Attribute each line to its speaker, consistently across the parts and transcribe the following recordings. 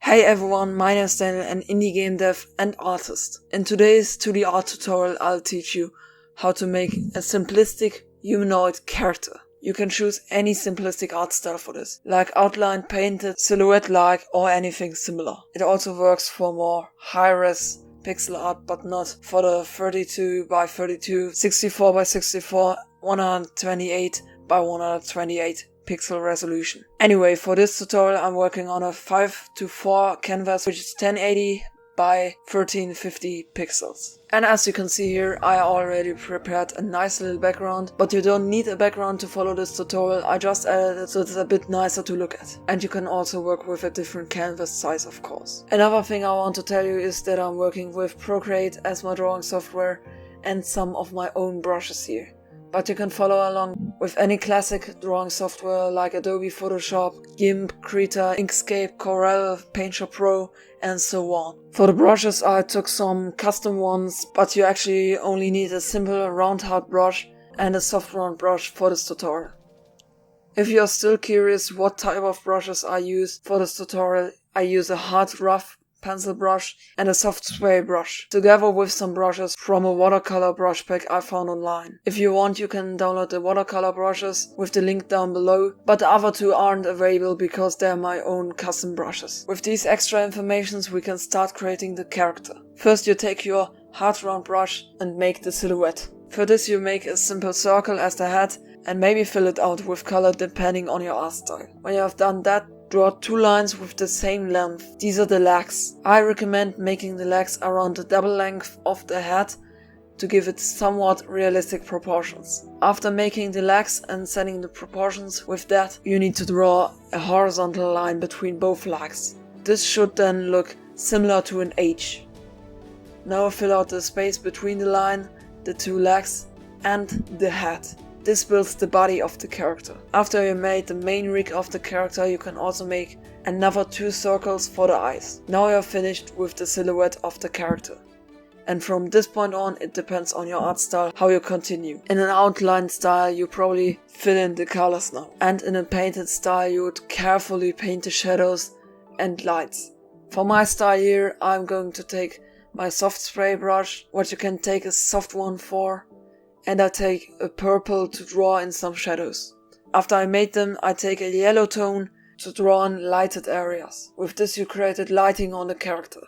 Speaker 1: Hey everyone, my name is Daniel, an indie game dev and artist. In today's 2D art tutorial I'll teach you how to make a simplistic humanoid character. You can choose any simplistic art style for this, like outline, painted, silhouette-like or anything similar. It also works for more high-res pixel art, but not for the 32 by 32, 64 by 64, 128 by 128 pixel resolution. Anyway, for this tutorial I'm working on a 5:4 canvas, which is 1080 by 1350 pixels. And as you can see here, I already prepared a nice little background, but you don't need a background to follow this tutorial. I just added it so it's a bit nicer to look at. And you can also work with a different canvas size, of course. Another thing I want to tell you is that I'm working with Procreate as my drawing software and some of my own brushes here. But you can follow along with any classic drawing software like Adobe Photoshop, GIMP, Krita, Inkscape, Corel, PaintShop Pro, and so on. For the brushes I took some custom ones, but you actually only need a simple round hard brush and a soft round brush for this tutorial. If you're still curious what type of brushes I use for this tutorial, I use a hard rough pencil brush and a soft spray brush, together with some brushes from a watercolor brush pack I found online. If you want, you can download the watercolor brushes with the link down below, but the other two aren't available because they're my own custom brushes. With these extra informations we can start creating the character. First you take your hard round brush and make the silhouette. For this you make a simple circle as the head and maybe fill it out with color depending on your art style. When you have done that, draw two lines with the same length. These are the legs. I recommend making the legs around the double length of the head to give it somewhat realistic proportions. After making the legs and setting the proportions with that, you need to draw a horizontal line between both legs. This should then look similar to an H. Now fill out the space between the line, the two legs and the head. This builds the body of the character. After you made the main rig of the character, you can also make another two circles for the eyes. Now you're finished with the silhouette of the character. And from this point on, it depends on your art style how you continue. In an outline style, you probably fill in the colors now. And in a painted style, you would carefully paint the shadows and lights. For my style here, I'm going to take my soft spray brush, what you can take a soft one for. And I take a purple to draw in some shadows. After I made them, I take a yellow tone to draw in lighted areas. With this you created lighting on the character.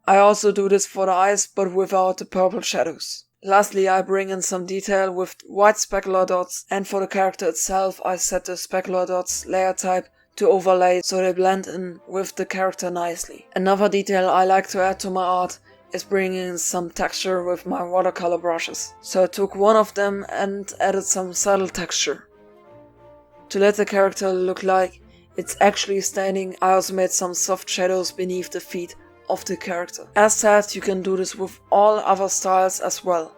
Speaker 1: I also do this for the eyes, but without the purple shadows. Lastly, I bring in some detail with white specular dots, and for the character itself I set the specular dots layer type to overlay so they blend in with the character nicely. Another detail I like to add to my art is bringing in some texture with my watercolor brushes. So I took one of them and added some subtle texture. To let the character look like it's actually standing, I also made some soft shadows beneath the feet of the character. As said, you can do this with all other styles as well,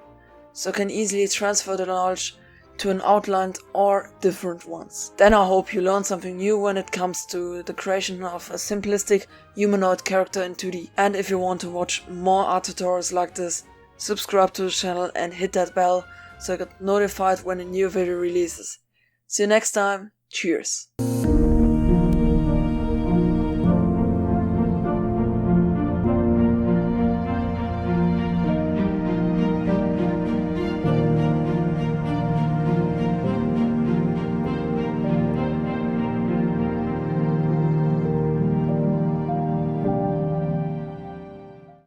Speaker 1: so you can easily transfer the knowledge to an outlined or different ones. Then I hope you learned something new when it comes to the creation of a simplistic humanoid character in 2D. And if you want to watch more art tutorials like this, subscribe to the channel and hit that bell so you get notified when a new video releases. See you next time, cheers!